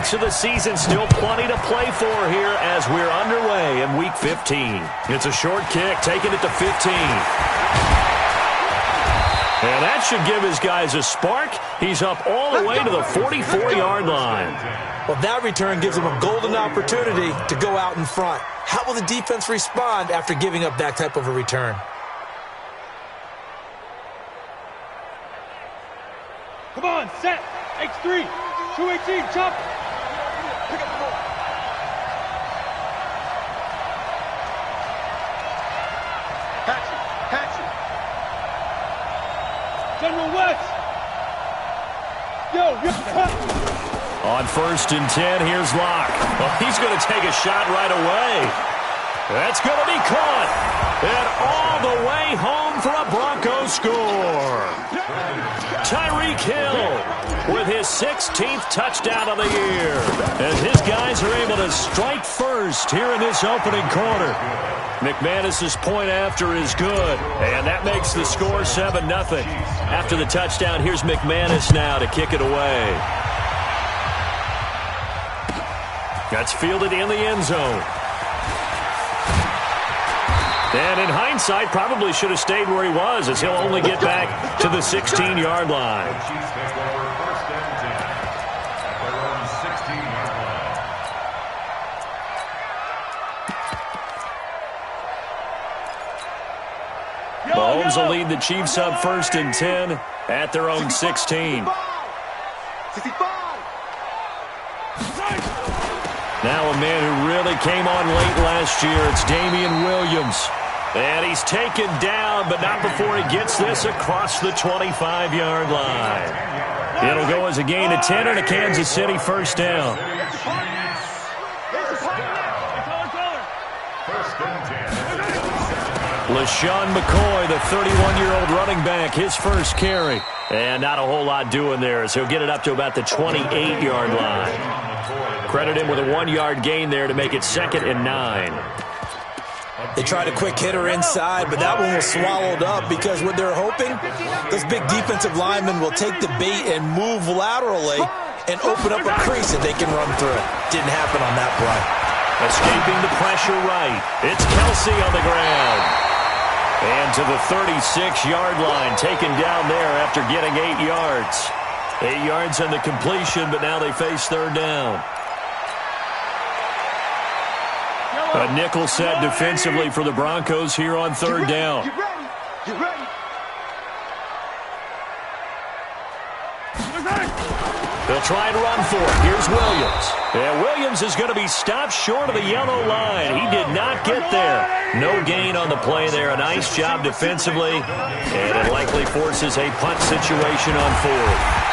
weeks of the season, still plenty to play for here as we're underway in Week 15. It's a short kick, taking it to 15. And that should give his guys a spark. He's up all the way to the 44-yard line. Well, that return gives them a golden opportunity to go out in front. How will the defense respond after giving up that type of a return? Come on, set. X3. 218, chop. Pick up the ball. Patch it. General West. Yo. On 1st and 10, here's Locke. Well, he's going to take a shot right away. That's going to be caught. And all the way home for a Broncos score. Tyreek Hill with his 16th touchdown of the year. As his guys are able to strike first here in this opening quarter. McManus's point after is good. And that makes the score 7-0. After the touchdown, here's McManus now to kick it away. That's fielded in the end zone. And in hindsight, probably should have stayed where he was, as he'll only get back to the 16-yard line. Mahomes will lead the Chiefs up 1st and 10 at their own 16. Now a man who really came on late last year, it's Damian Williams. And he's taken down, but not before he gets this across the 25-yard line. It'll go as a gain of 10 and a Kansas City first down. LaShawn McCoy, the 31-year-old running back, his first carry. And not a whole lot doing there, as he'll get it up to about the 28-yard line. Credit him with a 1-yard gain there to make it 2nd and 9. They tried a quick hitter inside, but that one was swallowed up because what they're hoping, those big defensive linemen will take the bait and move laterally and open up a crease that they can run through. Didn't happen on that play. Escaping the pressure right. It's Kelsey on the ground. And to the 36-yard line, taken down there after getting 8 yards. 8 yards on the completion, but now they face 3rd down. A nickel set defensively for the Broncos here on 3rd down. Get ready. They'll try and run for it. Here's Williams. And Williams is going to be stopped short of the yellow line. He did not get there. No gain on the play there. A nice job defensively. And it likely forces a punt situation on 4th.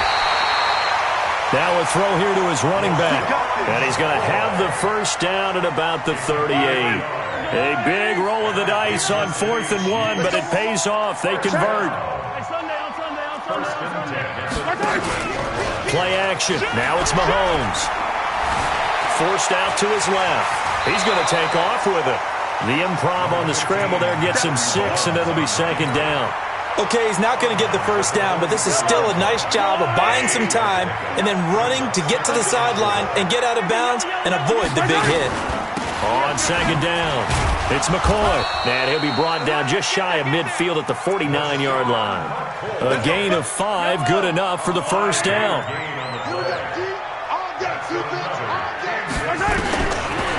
Now a throw here to his running back. And he's going to have the first down at about the 38. A big roll of the dice on 4th and 1, but it pays off. They convert. Play action. Now it's Mahomes. Forced out to his left. He's going to take off with it. The improv on the scramble there gets him 6, and it'll be 2nd down. Okay, he's not going to get the first down, but this is still a nice job of buying some time and then running to get to the sideline and get out of bounds and avoid the big hit. On 2nd down, it's McCoy. And he'll be brought down just shy of midfield at the 49-yard line. A gain of 5, good enough for the first down.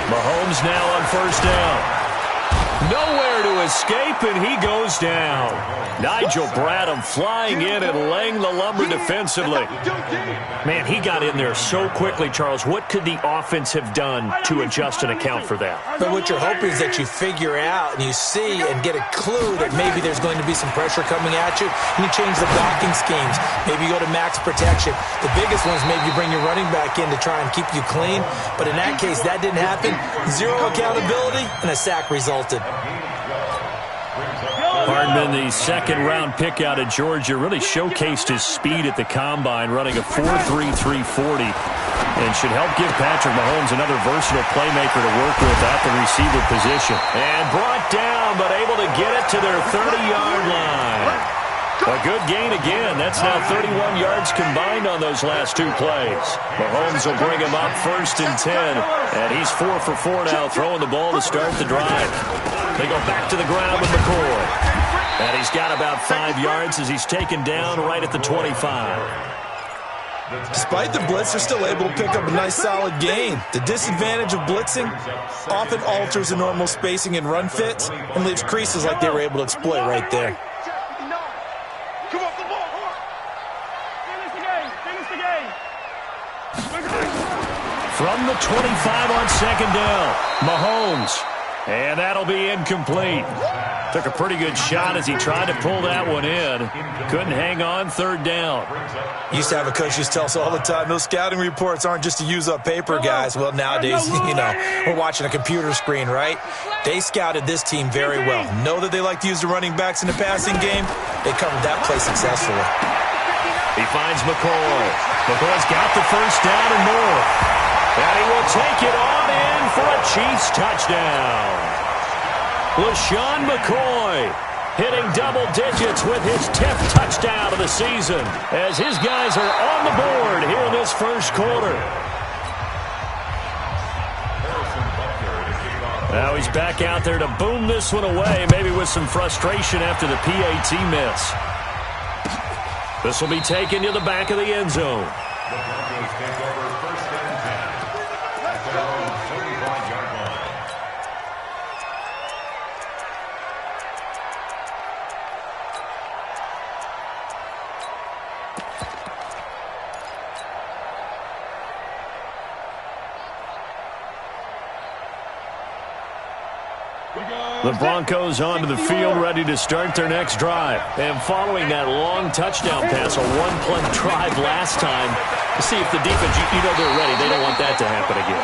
Mahomes now on 1st down. Nowhere to escape, and he goes down. Nigel Bradham flying in and laying the lumber defensively. Man, he got in there so quickly, Charles. What could the offense have done to adjust and account for that? But what you're hoping is that you figure out and you see and get a clue that maybe there's going to be some pressure coming at you, and you change the blocking schemes. Maybe you go to max protection. The biggest one is maybe you bring your running back in to try and keep you clean. But in that case, that didn't happen. 0 accountability, and a sack resulted. Hardman, the 2nd-round pick out of Georgia, really showcased his speed at the Combine, running a 4.33 40, and should help give Patrick Mahomes another versatile playmaker to work with at the receiver position. And brought down, but able to get it to their 30-yard line. A good gain again. That's now 31 yards combined on those last two plays. Mahomes will bring him up 1st and 10. And he's 4 for 4 now, throwing the ball to start the drive. They go back to the ground with McCoy. And he's got about 5 yards as he's taken down right at the 25. Despite the blitz, they're still able to pick up a nice solid gain. The disadvantage of blitzing often alters the normal spacing and run fits and leaves creases like they were able to exploit right there. From the 25 on 2nd down, Mahomes. And that'll be incomplete. Took a pretty good shot as he tried to pull that one in. Couldn't hang on, 3rd down. Used to have a coach used to tell us all the time, those scouting reports aren't just to use up paper, guys. Well, nowadays, we're watching a computer screen, right? They scouted this team very well. Know that they like to use the running backs in the passing game. They covered that play successfully. He finds McCoy. McCoy's got the 1st down and more. And he will take it on in for a Chiefs touchdown. LaShawn McCoy hitting double digits with his 10th touchdown of the season as his guys are on the board here in this 1st quarter. Now he's back out there to boom this one away, maybe with some frustration after the PAT miss. This will be taken to the back of the end zone. The Broncos take over 1st and 10 at their own 35-yard line. The Broncos onto the field, ready to start their next drive. And following that long touchdown pass, a one-play drive last time, to see if the defense, they're ready. They don't want that to happen again.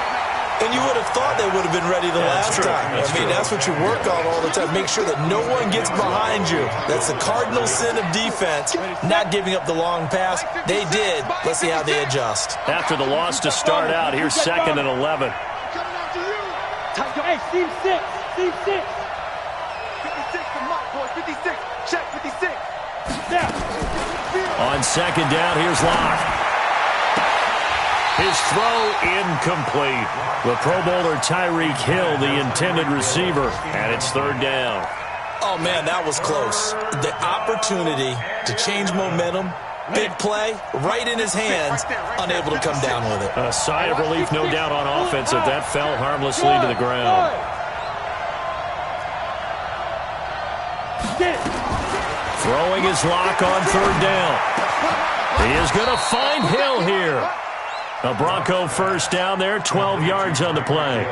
And you would have thought they would have been ready the last time. That's what you work on all the time. Make sure that no one gets behind you. That's the cardinal sin of defense, not giving up the long pass. They did. Let's see how they adjust. After the loss to start out, here's 2nd and 11. Hey, team 6. Team 6. 56 to Mark, boy. 56. Check 56. On 2nd down, here's Locke. His throw incomplete. The Pro Bowler Tyreek Hill, the intended receiver, and it's 3rd down. Oh, man, that was close. The opportunity to change momentum, big play, right in his hands, unable to come down with it. A sigh of relief, no doubt, on offense if that fell harmlessly to the ground. Throwing his Lock on 3rd down. He is going to find Hill here. A Bronco 1st down there, 12 yards on the play.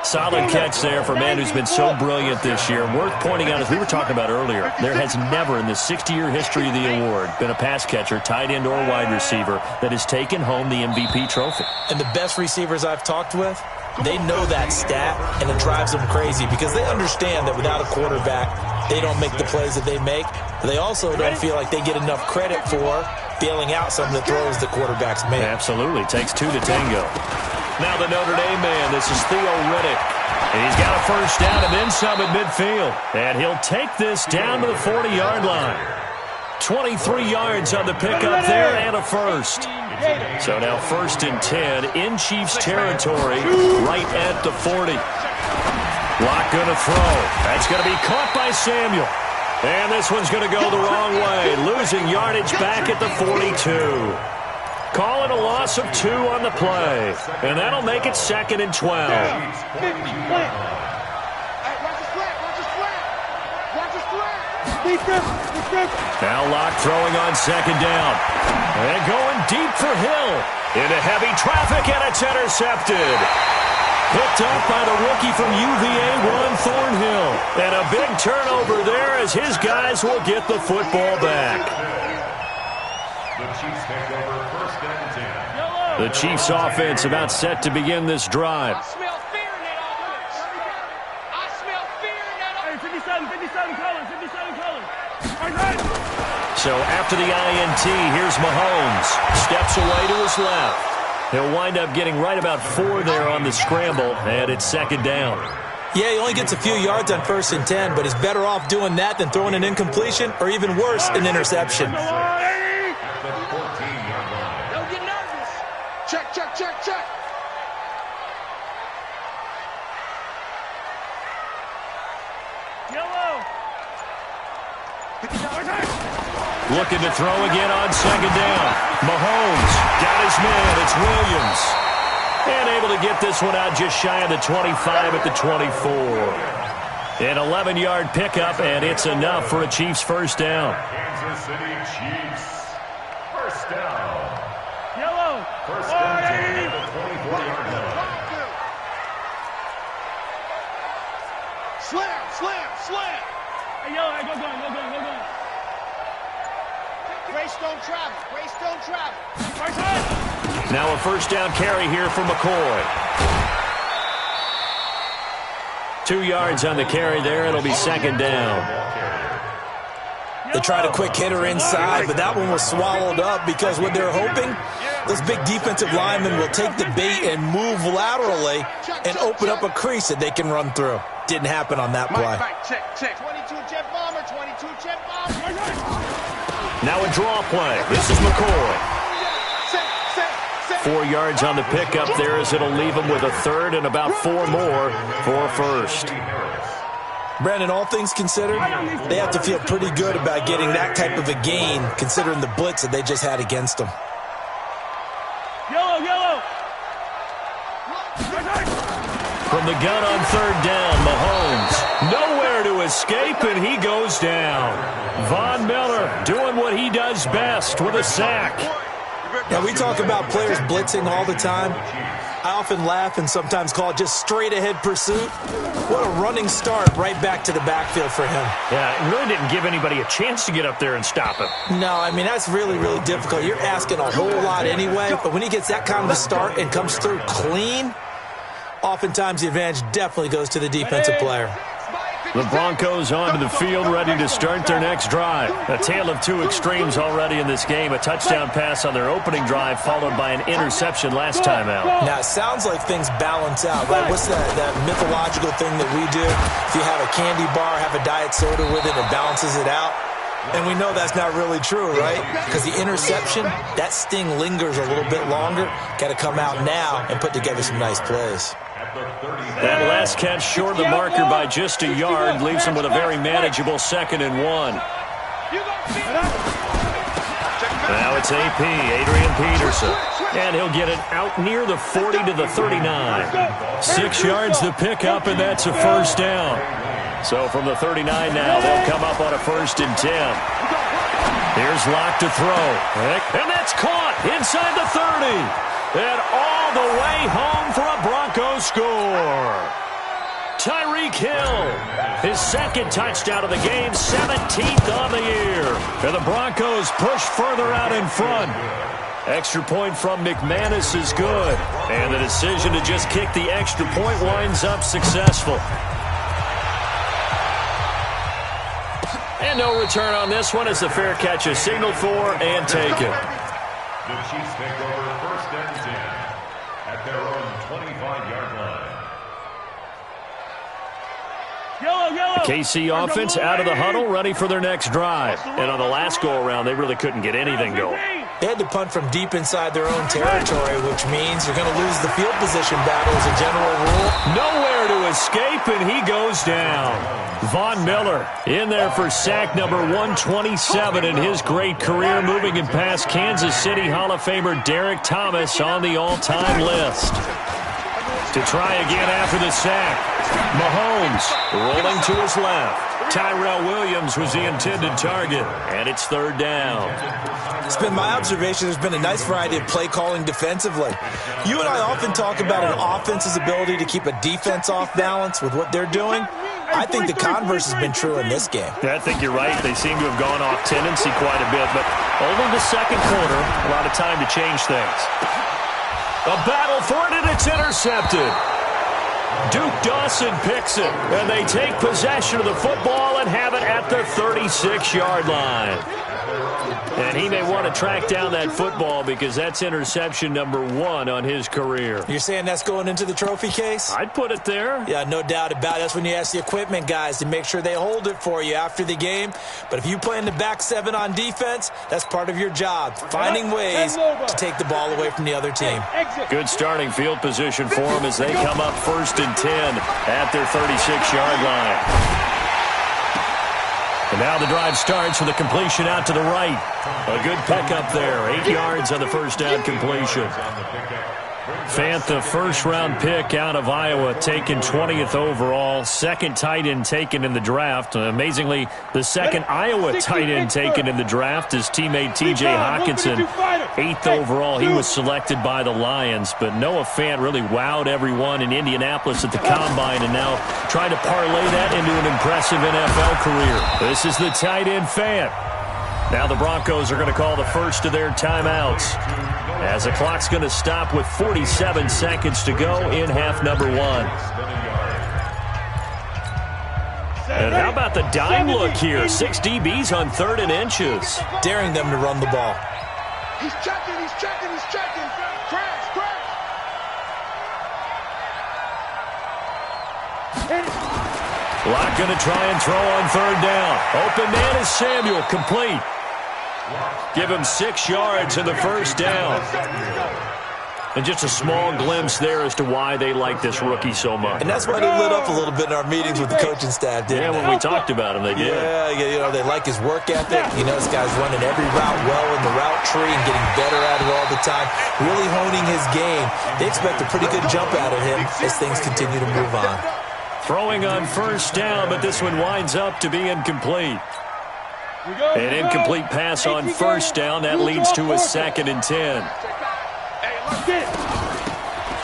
Solid catch there for a man who's been so brilliant this year. Worth pointing out, as we were talking about earlier, there has never in the 60-year history of the award been a pass catcher, tight end, or wide receiver that has taken home the MVP trophy. And the best receivers I've talked with, they know that stat, and it drives them crazy because they understand that without a quarterback, they don't make the plays that they make. They also don't feel like they get enough credit for bailing out some of the throws the quarterbacks make. Absolutely. Takes 2 to tango. Now the Notre Dame man, this is Theo Riddick. And he's got a 1st down and then some at midfield. And he'll take this down to the 40-yard line. 23 yards on the pickup there and a 1st. So now 1st and 10 in Chiefs territory right at the 40. Lock going to throw. That's going to be caught by Samuel. And this one's going to go the wrong way, losing yardage back at the 42. Call it a loss of 2 on the play. And that'll make it 2nd and 12. Now Lock throwing on 2nd down. And going deep for Hill. Into heavy traffic, and it's intercepted. Picked up by the rookie from UVA, Ron Thornhill. And a big turnover there as his guys will get the football back. The Chiefs take over 1st and 10. The Chiefs offense about set to begin this drive. I smell fear in that offense. I smell fear in that offense. 57 colors, 57 colors. All right. So after the INT, here's Mahomes. Steps away to his left. He'll wind up getting right about 4 there on the scramble, and it's 2nd down. Yeah, he only gets a few yards on 1st and 10, but he's better off doing that than throwing an incompletion or even worse, an interception. Don't get nervous. Check, check, check, check. Yellow. Looking to throw again on 2nd down. Mahomes got his man. It's Williams. And able to get this one out just shy of the 25 at the 24. An 11-yard pickup, and it's enough for a Chiefs first down. Kansas City Chiefs. First down. Yellow. First down at the 24-yard line. Slam, slam, slam. Hey, yellow. Hey, go going. Grace don't travel. Grace don't travel. First hand. Now a first down carry here for McCoy. 2 yards on the carry there. It'll be 2nd down. They tried a quick hitter inside, but that one was swallowed up because what they're hoping, this big defensive lineman will take the bait and move laterally and open up a crease that they can run through. Didn't happen on that play. Check, check. 22 jet bomber, 22 jet bomber. Now a draw play. This is McCoy. 4 yards on the pickup there as it'll leave him with a 3rd and about 4 more for first. Brandon, all things considered, they have to feel pretty good about getting that type of a gain considering the blitz that they just had against them. Yellow. From the gun on 3rd down, Mahomes nowhere to escape, and he goes down. Von Miller doing what he does best with a sack. Now, we talk about players blitzing all the time. I often laugh and sometimes call it just straight-ahead pursuit. What a running start right back to the backfield for him. Yeah, it really didn't give anybody a chance to get up there and stop him. No, I mean, that's really, really difficult. You're asking a whole lot anyway, but when he gets that kind of a start and comes through clean, oftentimes the advantage definitely goes to the defensive player. The Broncos onto the field, ready to start their next drive. A tale of 2 extremes already in this game. A touchdown pass on their opening drive, followed by an interception last time out. Now, it sounds like things balance out, right? What's that mythological thing that we do? If you have a candy bar, have a diet soda with it, it balances it out. And we know that's not really true, right? Because the interception, that sting lingers a little bit longer. Got to come out now and put together some nice plays. That last catch short of the marker by just a yard leaves him with a very manageable 2nd and 1. Now it's AP, Adrian Peterson. And he'll get it out near the 40 to the 39. 6 yards the pickup, and that's a first down. So from the 39 now, they'll come up on a 1st and 10. Here's Locke to throw. And that's caught inside the 30. And all the way home for a Broncos score. Tyreek Hill, his 2nd touchdown of the game, 17th on the year. And the Broncos push further out in front. Extra point from McManus is good. And the decision to just kick the extra point winds up successful. And no return on this one as the fair catch is signaled for and taken. The Chiefs take over 1st and 10 at their own 25-yard line. Yellow. KC offense out of the huddle, ready for their next drive. And on the last go-around, they really couldn't get anything going. They had to punt from deep inside their own territory, which means you're going to lose the field position battle as a general rule. Nowhere to escape, and he goes down. Von Miller in there for sack number 127 in his great career, moving and past Kansas City Hall of Famer Derek Thomas on the all-time list. To try again after the sack, Mahomes rolling to his left. Tyrell Williams was the intended target, and it's 3rd down. It's been my observation there's been a nice variety of play calling defensively. You and I often talk about an offense's ability to keep a defense off balance with what they're doing. I think the converse has been true in this game. I think you're right. They seem to have gone off tendency quite a bit, but only the 2nd quarter, a lot of time to change things. A battle for it, and it's intercepted. Duke Dawson picks it, and they take possession of the football and have it at the 36-yard line. And he may want to track down that football because that's interception number 1 on his career. You're saying that's going into the trophy case? I'd put it there. Yeah, no doubt about it. That's when you ask the equipment guys to make sure they hold it for you after the game. But if you play in the back 7 on defense, that's part of your job, finding ways to take the ball away from the other team. Good starting field position for them as they come up 1st and 10 at their 36-yard line. And now the drive starts with a completion out to the right. A good pickup there. 8 yards on the first down completion. Fant, the first-round pick out of Iowa, taken 20th overall. Second tight end taken in the draft. Amazingly, the second Iowa tight end taken in the draft, his teammate T.J. Hawkinson. 8th overall, he was selected by the Lions. But Noah Fant really wowed everyone in Indianapolis at the Combine and now trying to parlay that into an impressive NFL career. This is the tight end Fant. Now the Broncos are going to call the first of their timeouts as the clock's going to stop with 47 seconds to go in half number 1. And how about the dime look here? 6 DBs on 3rd and inches. Daring them to run the ball. He's checking, he's checking, he's checking. Crash, crash. Locke going to try and throw on 3rd down. Open man is Samuel, complete. Give him 6 yards in the first down. And just a small glimpse there as to why they like this rookie so much. And that's why they lit up a little bit in our meetings with the coaching staff, didn't they? When we talked about him, they did. Yeah, you know, they like his work ethic. You know, this guy's running every route well in the route tree and getting better at it all the time, really honing his game. They expect a pretty good jump out of him as things continue to move on. Throwing on first down, but this one winds up to be incomplete. An incomplete pass on first down. That leads to a 2nd and 10.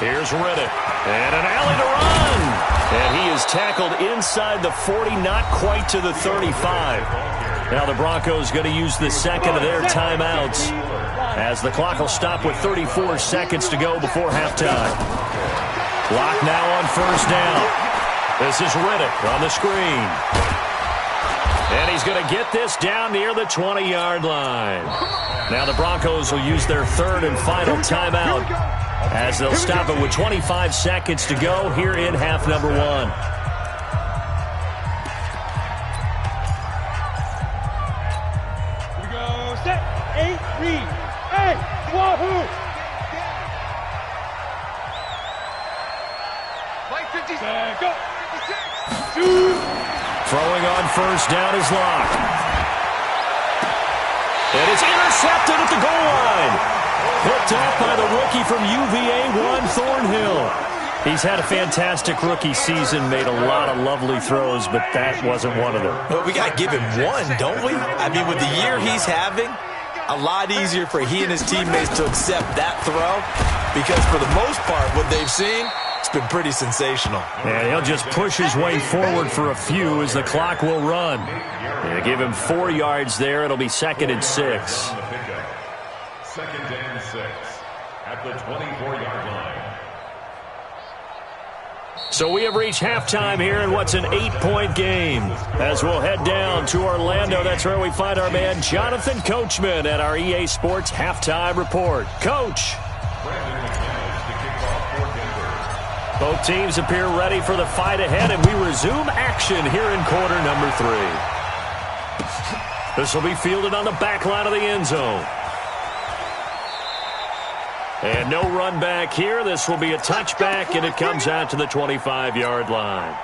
Here's Riddick. And an alley to run. And he is tackled inside the 40, not quite to the 35. Now the Broncos going to use the second of their timeouts as the clock will stop with 34 seconds to go before halftime. Clock now on first down. This is Riddick on the screen. And he's going to get this down near the 20-yard line. Now the Broncos will use their 3rd and final timeout as they'll stop it with 25 seconds to go here in half number 1. Here we go. Set. 8, read. Hey, wahoo! Like 50. Go. 56. Shoot. Throwing on first down is Locke. And it's intercepted at the goal line. Picked off by the rookie from UVA, Juan Thornhill. He's had a fantastic rookie season, made a lot of lovely throws, but that wasn't one of them. Well, we got to give him one, don't we? I mean, with the year he's having, a lot easier for he and his teammates to accept that throw because for the most part, what they've seen, it's been pretty sensational. And he'll just push his way forward for a few as the clock will run. And give him 4 yards there. It'll be 2nd and 6. 2nd and 6 at the 24-yard line. So we have reached halftime here in what's an 8-point game. As we'll head down to Orlando, that's where we find our man Jonathan Coachman at our EA Sports Halftime Report. Coach. Both teams appear ready for the fight ahead, and we resume action here in quarter number 3. This will be fielded on the back line of the end zone. And no run back here. This will be a touchback, and it comes out to the 25-yard line.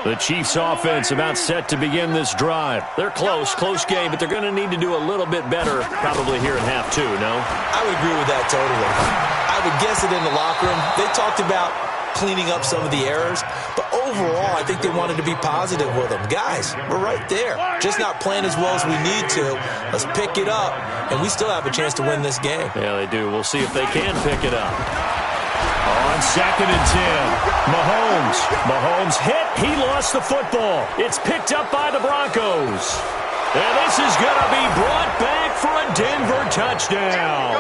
The Chiefs offense about set to begin this drive. They're close game, but they're going to need to do a little bit better probably here in half 2, no? I would agree with that totally. I would guess it in the locker room. They talked about cleaning up some of the errors, but overall, I think they wanted to be positive with them. Guys, we're right there. Just not playing as well as we need to. Let's pick it up, and we still have a chance to win this game. Yeah, they do. We'll see if they can pick it up. On 2nd and 10, Mahomes hit. He lost the football. It's picked up by the Broncos. And this is going to be brought back for a Denver touchdown.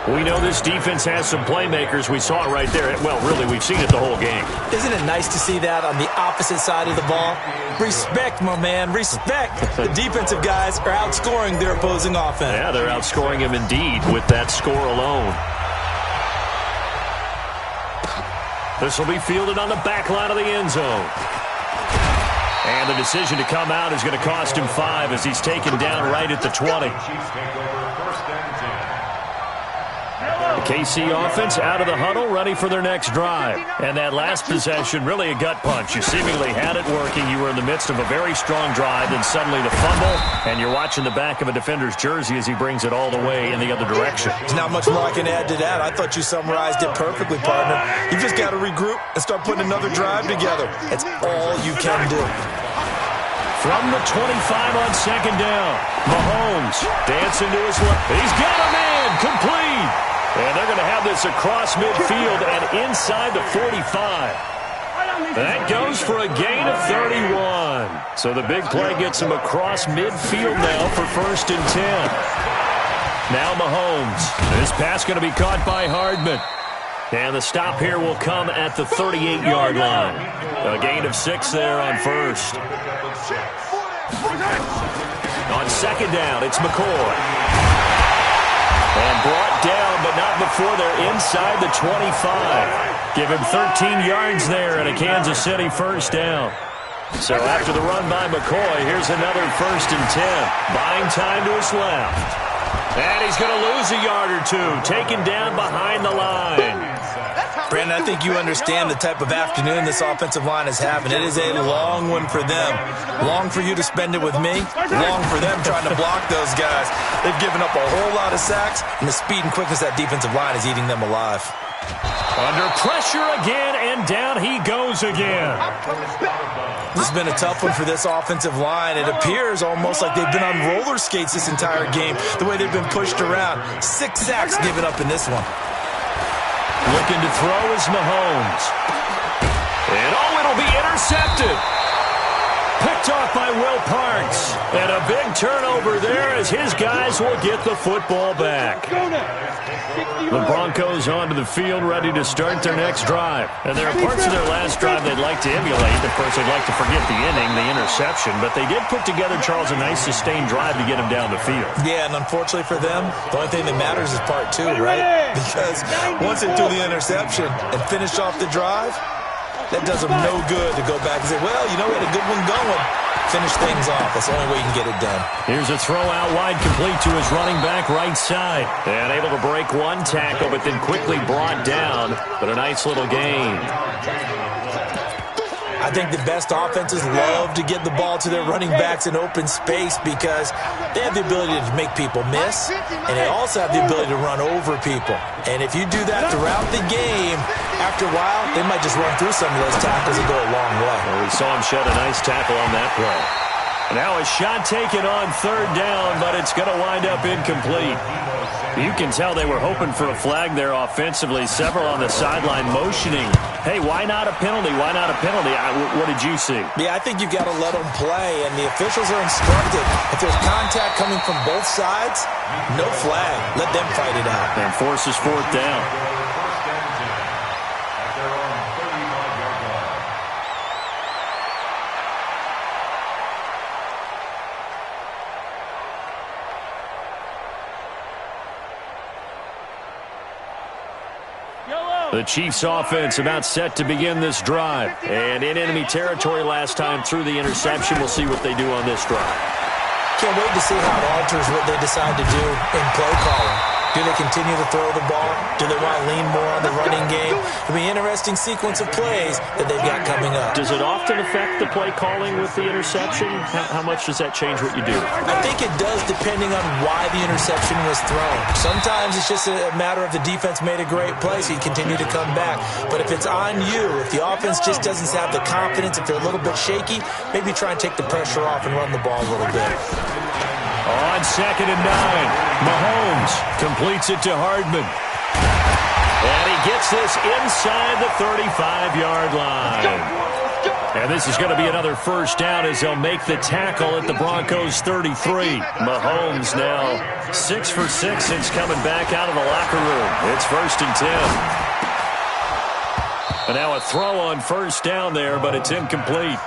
We know this defense has some playmakers. We saw it right there. Well, really, we've seen it the whole game. Isn't it nice to see that on the opposite side of the ball? Respect, my man, respect. The defensive guys are outscoring their opposing offense. Yeah, they're outscoring him indeed with that score alone. This will be fielded on the back line of the end zone. And the decision to come out is going to cost him 5 as he's taken down right at the 20. The KC offense out of the huddle, ready for their next drive. And that last possession, really a gut punch. You seemingly had it working. You were in the midst of a very strong drive, then suddenly the fumble, and you're watching the back of a defender's jersey as he brings it all the way in the other direction. There's not much more I can add to that. I thought you summarized it perfectly, partner. You just got to regroup and start putting another drive together. That's all you can do. From the 25 on second down, Mahomes dancing to his left. He's got a man, complete. And they're going to have this across midfield and inside the 45. That goes for a gain of 31. So the big play gets him across midfield now for 1st and 10. Now Mahomes. This pass going to be caught by Hardman. And the stop here will come at the 38-yard line. A gain of 6 there on 1st. On second down, it's McCoy. And brought down, but not before they're inside the 25. Give him 13 yards there and a Kansas City 1st down. So after the run by McCoy, here's another 1st and 10. Buying time to his left. And he's going to lose a yard or 2. Taken down behind the line. Brandon, I think you understand the type of afternoon this offensive line is having. It is a long one for them. Long for you to spend it with me. Long for them trying to block those guys. They've given up a whole lot of sacks, and the speed and quickness of that defensive line is eating them alive. Under pressure again, and down he goes again. This has been a tough one for this offensive line. It appears almost like they've been on roller skates this entire game, the way they've been pushed around. 6 sacks given up in this one. Looking to throw is Mahomes. And it'll be intercepted. Picked off by Will Parks. And a big turnover there as his guys will get the football back. The Broncos onto the field, ready to start their next drive. And there are parts of their last drive they'd like to emulate. Of course, they'd like to forget the inning, the interception. But they did put together, Charles, a nice sustained drive to get him down the field. Yeah, and unfortunately for them, the only thing that matters is part 2, right? Because once they threw the interception and finished off the drive, that does them no good to go back and say, well, you know, we had a good one going. Finish things off. That's the only way you can get it done. Here's a throw out wide, complete to his running back right side. And able to break one tackle, but then quickly brought down. But a nice little gain. I think the best offenses love to get the ball to their running backs in open space because they have the ability to make people miss, and they also have the ability to run over people. And if you do that throughout the game, after a while, they might just run through some of those tackles and go a long way. Well, we saw him shed a nice tackle on that play. Now a shot taken on 3rd down, but it's going to wind up incomplete. You can tell they were hoping for a flag there offensively. Several on the sideline motioning. Hey, why not a penalty? Why not a penalty? What did you see? Yeah, I think you got to let them play, and the officials are instructed. If there's contact coming from both sides, no flag. Let them fight it out. And forces 4th down. The Chiefs offense about set to begin this drive. And in enemy territory last time through the interception. We'll see what they do on this drive. Can't wait to see how it alters what they decide to do in play calling. Do they continue to throw the ball? Do they want to lean more on the running game? It'll be an interesting sequence of plays that they've got coming up. Does it often affect the play calling with the interception? How much does that change what you do? I think it does depending on why the interception was thrown. Sometimes it's just a matter of the defense made a great play, so you continue to come back. But if it's on you, if the offense just doesn't have the confidence, if they're a little bit shaky, maybe try and take the pressure off and run the ball a little bit. On 2nd and 9, Mahomes completes it to Hardman. And he gets this inside the 35-yard line. And this is going to be another first down as they'll make the tackle at the Broncos 33. Mahomes now 6 for 6 since coming back out of the locker room. It's 1st and 10. And now a throw on first down there, but it's incomplete.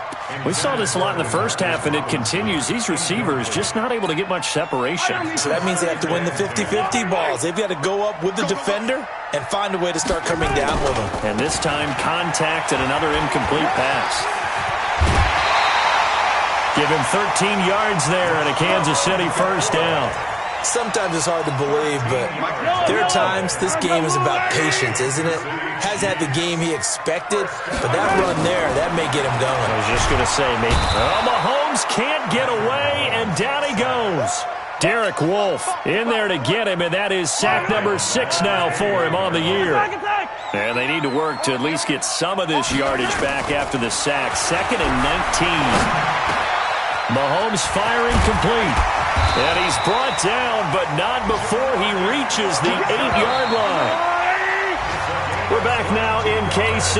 We saw this a lot in the first half, and it continues. These receivers just not able to get much separation. So that means they have to win the 50-50 balls. They've got to go up with the defender and find a way to start coming down with them. And this time, contact and another incomplete pass. Give him 13 yards there and a Kansas City first down. Sometimes it's hard to believe, but there are times this game is about patience, isn't it? Has had the game he expected, but that run there, that may get him going. I was just going to say, maybe. Oh, Mahomes can't get away, and down he goes. Derek Wolfe in there to get him, and that is sack number 6 now for him on the year. And they need to work to at least get some of this yardage back after the sack. 2nd and 19. Mahomes firing complete. And he's brought down, but not before he reaches the 8-yard line. We're back now in KC.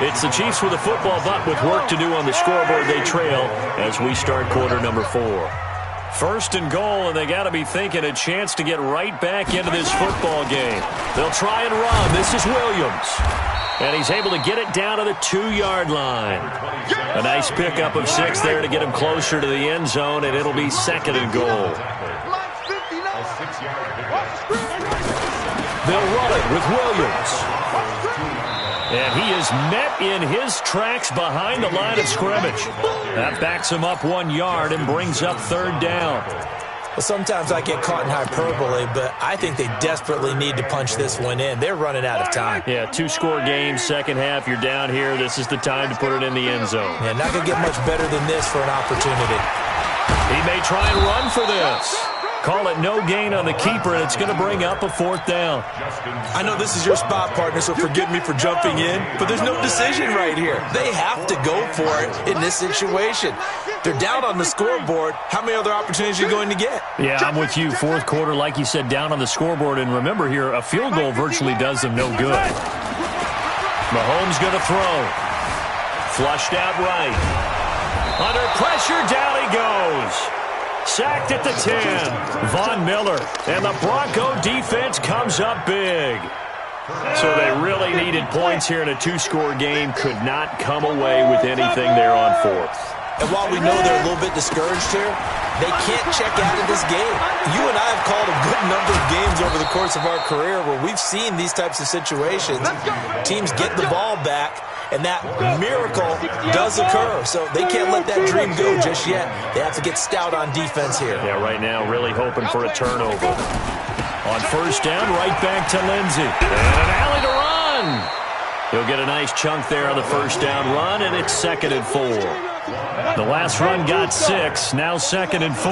It's the Chiefs with a football, but with work to do on the scoreboard, they trail as we start quarter number 4. 1st and goal, and they got to be thinking a chance to get right back into this football game. They'll try and run. This is Williams. And he's able to get it down to the 2-yard line. A nice pickup of 6 there to get him closer to the end zone, and it'll be 2nd and goal. They'll run it with Williams. And he is met in his tracks behind the line of scrimmage. That backs him up 1 yard and brings up 3rd down. Well, sometimes I get caught in hyperbole, but I think they desperately need to punch this one in. They're running out of time. Yeah, 2-score game, second half, you're down here. This is the time to put it in the end zone. Yeah, not going to get much better than this for an opportunity. He may try and run for this. Call it no gain on the keeper, and it's going to bring up a 4th down. I know this is your spot, partner, so forgive me for jumping in, but there's no decision right here. They have to go for it in this situation. They're down on the scoreboard. How many other opportunities are you going to get? Yeah, I'm with you. 4th quarter, like you said, down on the scoreboard. And remember here, a field goal virtually does them no good. Mahomes going to throw. Flushed out right. Under pressure, down he goes. Sacked at the 10. Von Miller. And the Bronco defense comes up big. So they really needed points here in a 2-score game. Could not come away with anything there on 4th. And while we know they're a little bit discouraged here, they can't check out of this game. You and I have called a good number of games over the course of our career where we've seen these types of situations. Teams get the ball back, and that miracle does occur. So they can't let that dream go just yet. They have to get stout on defense here. Yeah, right now really hoping for a turnover. On 1st down, right back to Lindsey. And an alley to run. He'll get a nice chunk there on the 1st down run, and it's 2nd and 4. The last run got 6, now 2nd and 4.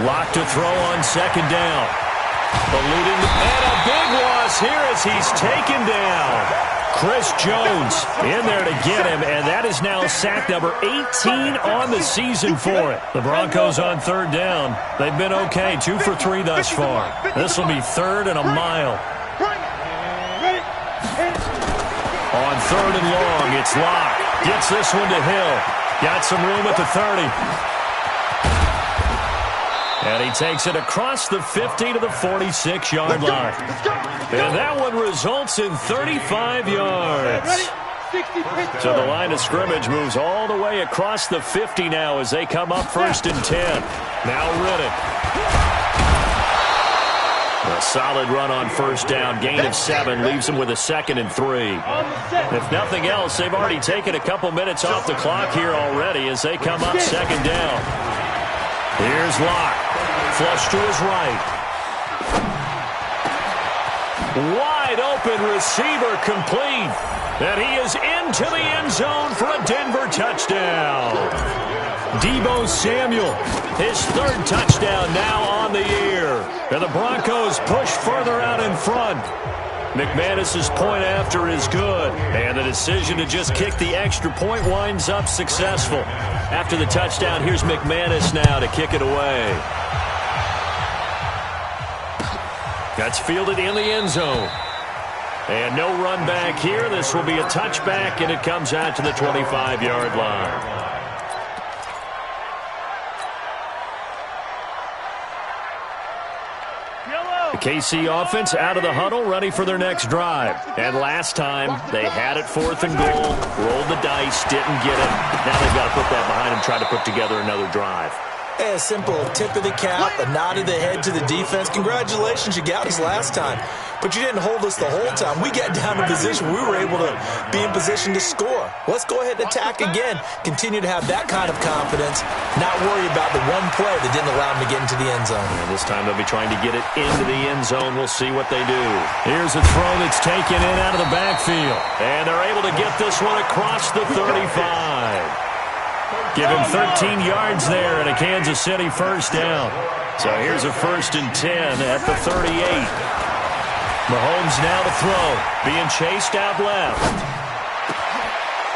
Lock to throw on 2nd down. Eluding, and a big loss here as he's taken down. Chris Jones in there to get him, and that is now sack number 18 on the season for it. The Broncos on 3rd down. They've been okay, 2 for 3 thus far. This will be 3rd and a mile. On 3rd and long, it's Locke. Gets this one to Hill. Got some room at the 30. And he takes it across the 50 to the 46-yard line. And that one results in 35 yards. So the line of scrimmage moves all the way across the 50 now as they come up 1st and 10. Now Riddick. A solid run on 1st down. Gain of 7 leaves him with a 2nd and 3. If nothing else, they've already taken a couple minutes off the clock here already as they come up 2nd down. Here's Locke. Flush to his right. Wide open receiver complete. And he is into the end zone for a Denver touchdown. Deebo Samuel, his 3rd touchdown now on the year. And the Broncos push further out in front. McManus's point after is good. And the decision to just kick the extra point winds up successful. After the touchdown, here's McManus now to kick it away. That's fielded in the end zone. And no run back here. This will be a touchback, and it comes out to the 25-yard line. The KC offense out of the huddle, ready for their next drive. And last time, they had it 4th and goal, rolled the dice, didn't get it. Now they've got to put that behind them, try to put together another drive. A simple tip of the cap, a nod of the head to the defense. Congratulations, you got us last time. But you didn't hold us the whole time. We got down to position. We were able to be in position to score. Let's go ahead and attack again. Continue to have that kind of confidence. Not worry about the one play that didn't allow them to get into the end zone. And this time they'll be trying to get it into the end zone. We'll see what they do. Here's a throw that's taken in out of the backfield. And they're able to get this one across the 35. Give him 13 yards there and a Kansas City first down. So here's a 1st and 10 at the 38. Mahomes now to throw. Being chased out left.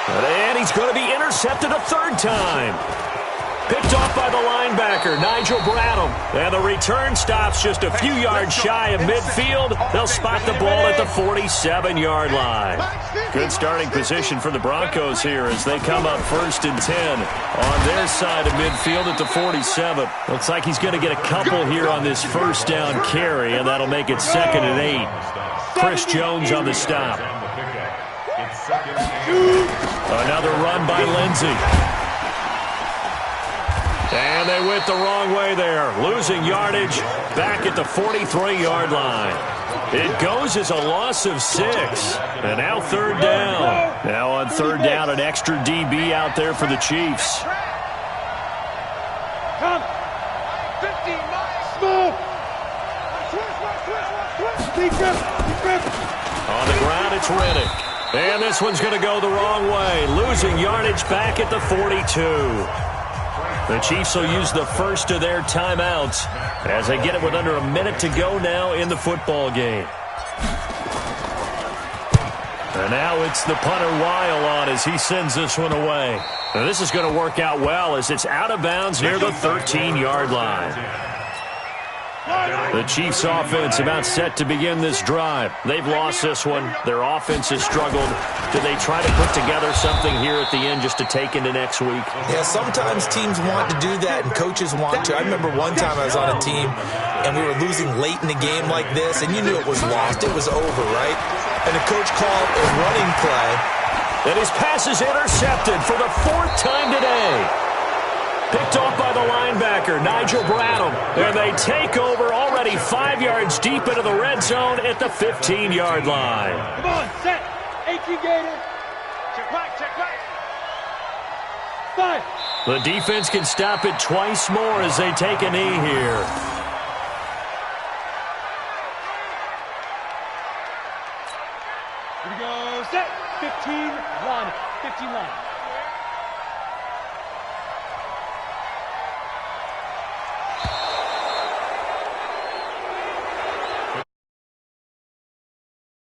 And he's going to be intercepted a 3rd time. Picked off by the linebacker, Nigel Bradham. And the return stops just a few yards shy of midfield. They'll spot the ball at the 47-yard line. Good starting position for the Broncos here as they come up 1st and 10 on their side of midfield at the 47. Looks like he's going to get a couple here on this 1st down carry, and that'll make it 2nd and 8. Chris Jones on the stop. Another run by Lindsey. And they went the wrong way there, losing yardage back at the 43-yard line. It goes as a loss of 6. And now 3rd down. Now on 3rd down, an extra DB out there for the Chiefs. Come. 15, small. On the ground, it's Reddick. And this one's going to go the wrong way, losing yardage back at the 42. The Chiefs will use the first of their timeouts as they get it with under a minute to go now in the football game. And now it's the punter Weil on as he sends this one away. Now this is going to work out well as it's out of bounds near the 13-yard line. The Chiefs offense about set to begin this drive. They've lost this one. Their offense has struggled. Do they try to put together something here at the end just to take into next week? Yeah, sometimes teams want to do that and coaches want to. I remember one time I was on a team and we were losing late in a game like this and you knew it was lost. It was over, right? And the coach called a running play. And his pass is intercepted for the 4th time today. Picked off by the linebacker, Nigel Bradham. And they take over already 5 yards deep into the red zone at the 15-yard line. Come on, set. 18 Gator. Check back. 5. The defense can stop it twice more as they take a knee here. Here we go, set. 15 line.